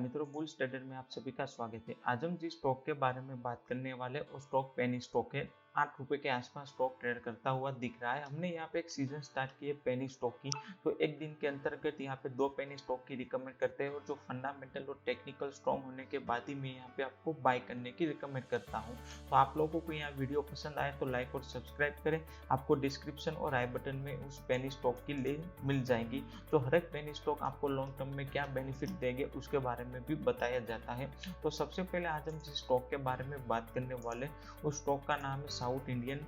मित्रों, bulls trader में आप सभी का स्वागत है। आज हम जिस स्टॉक के बारे में बात करने वाले वो स्टॉक पेनी स्टॉक है। 8 रुपए के आसपास स्टॉक ट्रेड करता हुआ दिख रहा है। हमने यहाँ पे एक सीजन स्टार्ट की है पेनी स्टॉक की, तो एक दिन के अंतर्गत यहाँ पे 2 पेनी स्टॉक की रिकमेंड करते हैं और जो फंडामेंटल और टेक्निकल स्ट्रॉन्ग होने के बाद ही मैं यहाँ पे आपको बाय करने की रिकमेंड करता हूँ। तो आप लोगों को यहाँ वीडियो पसंद आए तो लाइक और सब्सक्राइब करें। आपको डिस्क्रिप्शन और आई बटन में उस पेनी स्टॉक की लिंक मिल जाएगी। तो हर एक पेनी स्टॉक आपको लॉन्ग टर्म में क्या बेनिफिट देंगे उसके बारे में भी बताया जाता है। तो सबसे पहले आज हम जिस स्टॉक के बारे में बात करने वाले उस स्टॉक का नाम है साउथ इंडियन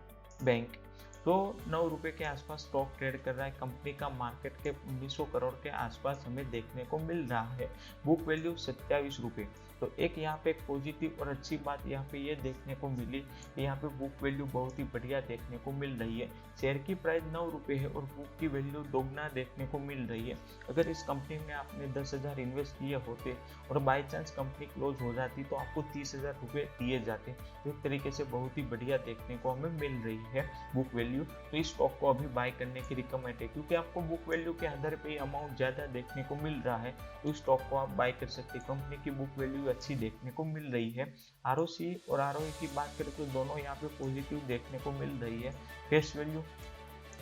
बैंक। तो 9 रुपए के आसपास स्टॉक ट्रेड कर रहा है। कंपनी का मार्केट कैप 1900 करोड़ के आसपास हमें देखने को मिल रहा है। बुक वैल्यू 27 रुपये। तो एक यहाँ पे एक पॉजिटिव और अच्छी बात यहाँ पे ये देखने को मिली कि यहाँ पे बुक वैल्यू बहुत ही बढ़िया देखने को मिल रही है। शेयर की प्राइस 9 रुपये है और बुक की वैल्यू दोगुना देखने को मिल रही है। अगर इस कंपनी में आपने 10,000 इन्वेस्ट किए होते और बाई चांस कंपनी क्लोज हो जाती तो आपको 30,000 रुपये दिए जाते। एक तरीके से बहुत ही बढ़िया देखने को हमें मिल रही है बुक वैल्यू। तो इस स्टॉक को अभी बाय करने की रिकमेंड है, क्योंकि आपको बुक वैल्यू के आधार पे अमाउंट ज्यादा देखने को मिल रहा है। तो इस स्टॉक को आप बाय कर सकते हैं। कंपनी की बुक वैल्यू अच्छी देखने को मिल रही है। आरओसी और आरओई की बात करें तो दोनों यहाँ पे पॉजिटिव देखने को मिल रही है। फेस वैल्यू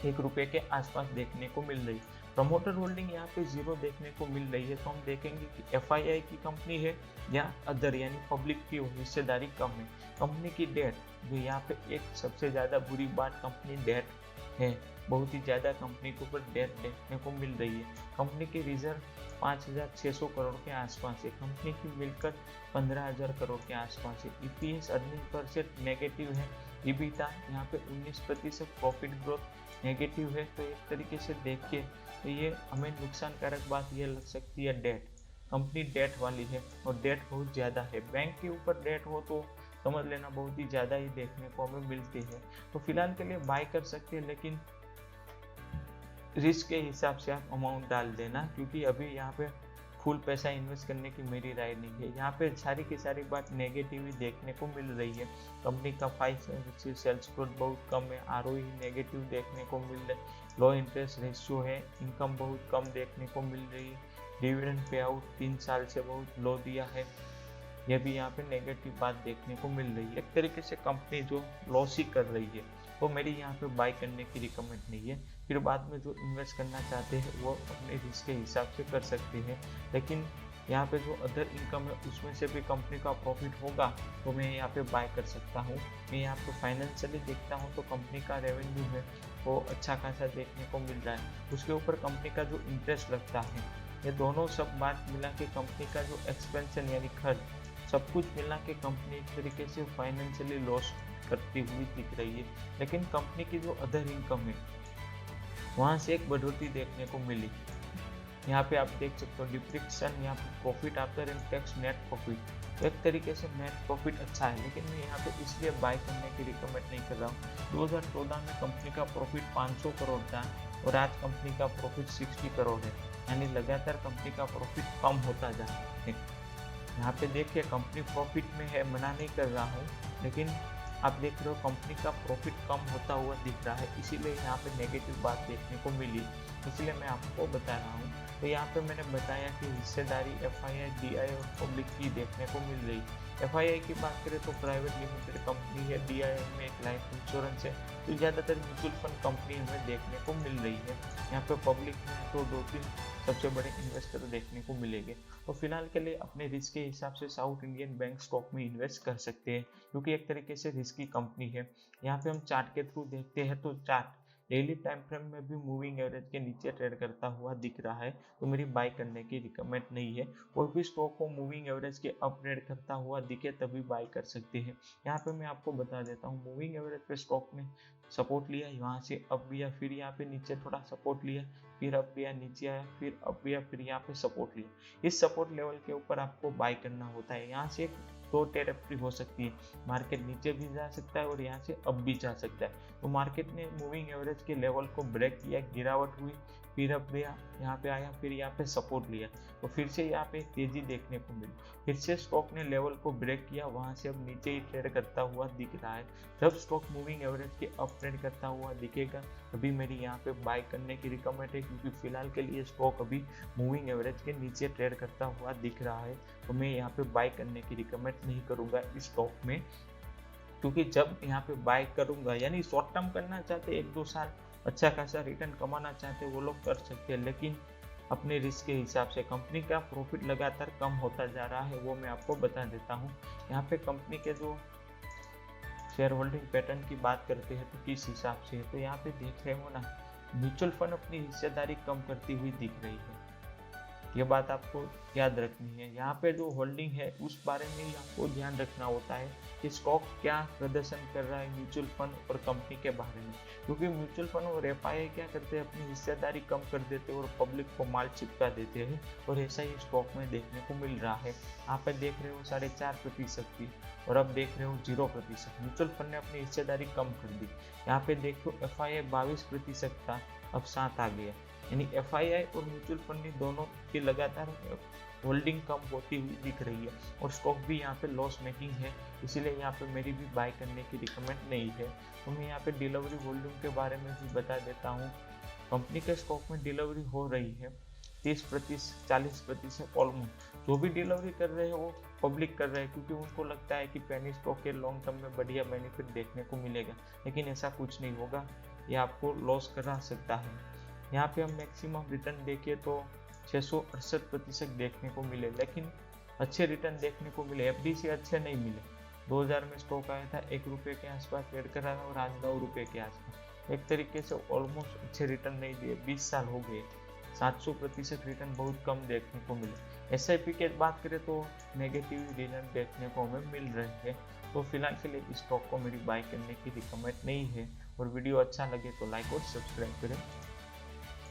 1 रुपये के आसपास देखने को मिल रही है। प्रमोटर होल्डिंग यहाँ पे 0 देखने को मिल रही है। तो हम देखेंगे कि एफआईआई की कंपनी है या अदर यानी पब्लिक की हिस्सेदारी कम है। कंपनी की डेट, जो यहाँ पे एक सबसे ज़्यादा बुरी बात कंपनी डेट है, बहुत ही ज़्यादा कंपनी के ऊपर डेट देखने को मिल रही है। कंपनी की रिजर्व 5,600 करोड़ के आसपास है। कंपनी की मिलकत 15,000 करोड़ के आसपास है। EPS earning per set negative है। ईबीटा यहाँ पे 19% प्रॉफिट ग्रोथ नेगेटिव है। तो एक तरीके से देखिए तो ये हमें नुकसानकारक बात ये लग सकती है। डेट, कंपनी डेट वाली है और डेट बहुत ज़्यादा है। बैंक के ऊपर डेट हो तो समझ लेना बहुत ही ज़्यादा ही देखने को हमें मिलती है। तो फिलहाल के लिए बाय कर सकते हैं, लेकिन रिस्क के हिसाब से आप अमाउंट डाल देना, क्योंकि अभी यहाँ पे फुल पैसा इन्वेस्ट करने की मेरी राय नहीं है। यहाँ पे सारी की सारी बात नेगेटिव ही देखने को मिल रही है। कंपनी का 5 सेल्स ग्रोथ बहुत कम है। आरओई नेगेटिव देखने को मिल रहा है। लो इंटरेस्ट रेशियो है। इनकम बहुत कम देखने को मिल रही है। डिविडेंड पे आउट 3 साल से बहुत लो दिया है। यह भी यहाँ पे नेगेटिव बात देखने को मिल रही है। एक तरीके से कंपनी जो लॉस ही कर रही है, तो मेरी यहाँ पे बाय करने की रिकमेंड नहीं है। फिर बाद में जो इन्वेस्ट करना चाहते हैं वो अपने रिस्क के हिसाब से कर सकते हैं। लेकिन यहाँ पे जो अदर इनकम है उसमें से भी कंपनी का प्रॉफिट होगा तो मैं यहाँ पे बाय कर सकता हूँ। मैं यहाँ पे फाइनेंशियली देखता हूँ तो कंपनी का रेवेन्यू है वो अच्छा खासा देखने को मिल रहा है। उसके ऊपर कंपनी का जो इंटरेस्ट लगता है, ये दोनों सब बात मिला के कंपनी का जो एक्सपेंशन यानी खर्च सब कुछ मिला के कंपनी एक तरीके से फाइनेंशियली लॉस करती हुई दिख रही है। लेकिन कंपनी की जो अदर इनकम है वहाँ से एक बढ़ोतरी देखने को मिली। यहाँ पे आप देख सकते हो डिप्रिक्शन, यहाँ पे profit after income tax net profit, तो एक तरीके से नेट प्रॉफिट अच्छा है। लेकिन मैं यहाँ पे इसलिए बाय करने की रिकमेंड नहीं कर रहा हूँ। 2014 में कंपनी का प्रॉफिट 500 करोड़ था और आज कंपनी का प्रॉफिट 60 करोड़ है, यानी लगातार कंपनी का प्रॉफिट कम होता जा रहा है। यहाँ पे देखिए कंपनी प्रॉफिट में है, मना नहीं कर रहा हूँ, लेकिन आप देख रहे हो कंपनी का प्रॉफिट कम होता हुआ दिख रहा है, इसीलिए यहाँ पे नेगेटिव बात देखने को मिली, इसलिए मैं आपको बता रहा हूँ। तो यहाँ पे मैंने बताया कि हिस्सेदारी एफआईआई, डीआई और पब्लिक की देखने को मिल रही। एफआईआई की बात करें तो प्राइवेट लिमिटेड कंपनी है। डीआई में एक लाइफ इंश्योरेंस है। तो ज़्यादातर म्यूचुअल फंड कंपनी हमें देखने को मिल रही है। यहाँ पे पब्लिक में तो 2-3 सबसे बड़े इन्वेस्टर देखने को मिलेंगे। तो फिलहाल के लिए अपने रिस्क के हिसाब से साउथ इंडियन बैंक स्टॉक में इन्वेस्ट कर सकते हैं, क्योंकि एक तरीके से रिस्की कंपनी है। यहाँ पे हम चार्ट के थ्रू देखते हैं तो चार्ट डेली टाइम फ्रेम में भी मूविंग एवरेज के नीचे ट्रेड करता हुआ दिख रहा है। तो मेरी बाय करने की रिकमेंड नहीं है। कोई भी स्टॉक को मूविंग एवरेज के अप ट्रेड करता हुआ दिखे तभी बाय कर सकते हैं। यहाँ पे मैं आपको बता देता हूँ, मूविंग एवरेज पे स्टॉक ने सपोर्ट लिया, यहाँ से अप भी, या फिर यहाँ पे नीचे थोड़ा सपोर्ट लिया, फिर अप भी, नीचे आया, फिर अप भी, फिर यहाँ पे सपोर्ट लिया। इस सपोर्ट लेवल के ऊपर आपको बाय करना होता है। यहाँ से दो टेरिटरी हो सकती है, मार्केट नीचे भी जा सकता है और यहाँ से अप भी जा सकता है। तो मार्केट ने मूविंग एवरेज के लेवल को ब्रेक किया, गिरावट हुई, फिर अब यहाँ पे आया, फिर यहाँ पे सपोर्ट लिया, तो फिर से यहाँ पे तेजी देखने को मिली, फिर से स्टॉक ने लेवल को ब्रेक किया, वहां से अब नीचे ही ट्रेड करता हुआ दिख रहा है। जब स्टॉक मूविंग एवरेज के अप ट्रेड करता हुआ दिखेगा अभी मेरी यहाँ पे बाय करने की रिकमेंड है, क्योंकि फिलहाल के लिए स्टॉक अभी मूविंग एवरेज के नीचे ट्रेड करता हुआ दिख रहा है, तो मैं यहाँ पे बाय करने की रिकमेंड नहीं करूंगा इस स्टॉक में। क्योंकि जब यहाँ पे बाय करूंगा, यानी शॉर्ट टर्म करना चाहते 1-2 साल अच्छा खासा रिटर्न कमाना चाहते वो लोग कर सकते हैं, लेकिन अपने रिस्क के हिसाब से। कंपनी का प्रॉफिट लगातार कम होता जा रहा है, वो मैं आपको बता देता हूँ। यहाँ पे कंपनी के जो शेयर होल्डिंग पैटर्न की बात करते हैं तो किस हिसाब से है, तो यहाँ पे देख रहे हो ना, म्यूचुअल फंड अपनी हिस्सेदारी कम करती हुई दिख रही है, ये बात आपको याद रखनी है। यहाँ पे जो होल्डिंग है उस बारे में ही आपको ध्यान रखना होता है कि स्टॉक क्या प्रदर्शन कर रहा है म्यूचुअल फंड और कंपनी के बारे में, क्योंकि म्यूचुअल फंड और एफआईआई क्या करते हैं, अपनी हिस्सेदारी कम कर देते हैं और पब्लिक को माल चिपका देते हैं, और ऐसा ही स्टॉक में देखने को मिल रहा है। यहाँ पे देख रहे हो 4.5% की, और अब देख रहे हो 0%। म्यूचुअल फंड ने अपनी हिस्सेदारी कम कर दी। यहाँ पे देखो एफआईआई 22% था, अब 7 आ गया, यानी एफआईआई और म्यूचुअल फंड दोनों की लगातार होल्डिंग कम होती हुई दिख रही है, और स्टॉक भी यहाँ पे लॉस मेकिंग है, इसीलिए यहाँ पे मेरी भी बाय करने की रिकमेंड नहीं है। तो मैं यहाँ पे डिलीवरी वॉल्यूम के बारे में भी बता देता हूँ। कंपनी के स्टॉक में डिलीवरी हो रही है 30%, 40% ऑलमोस्ट। जो भी डिलीवरी कर रहे हैं वो पब्लिक कर रहे हैं, क्योंकि उनको लगता है कि पेनी स्टॉक के लॉन्ग टर्म में बढ़िया बेनिफिट देखने को मिलेगा, लेकिन ऐसा कुछ नहीं होगा, ये आपको लॉस करा सकता है। यहाँ पे हम मैक्सिमम रिटर्न देखें तो 668% देखने को मिले, लेकिन अच्छे रिटर्न देखने को मिले, एफडी से अच्छे नहीं मिले। 2000 में स्टॉक आया था 1 रुपये के आसपास ट्रेड कर रहा था, और आज 9 रुपये के आसपास। एक तरीके से ऑलमोस्ट अच्छे रिटर्न नहीं दिए, 20 साल हो गए, 700% रिटर्न बहुत कम देखने को मिले। एसआईपी की बात करें तो नेगेटिव रिटर्न देखने को हमें मिल रहे हैं। तो फिलहाल के लिए इस स्टॉक को मेरी बाय करने की रिकमेंड नहीं है। और वीडियो अच्छा लगे तो लाइक और सब्सक्राइब करें।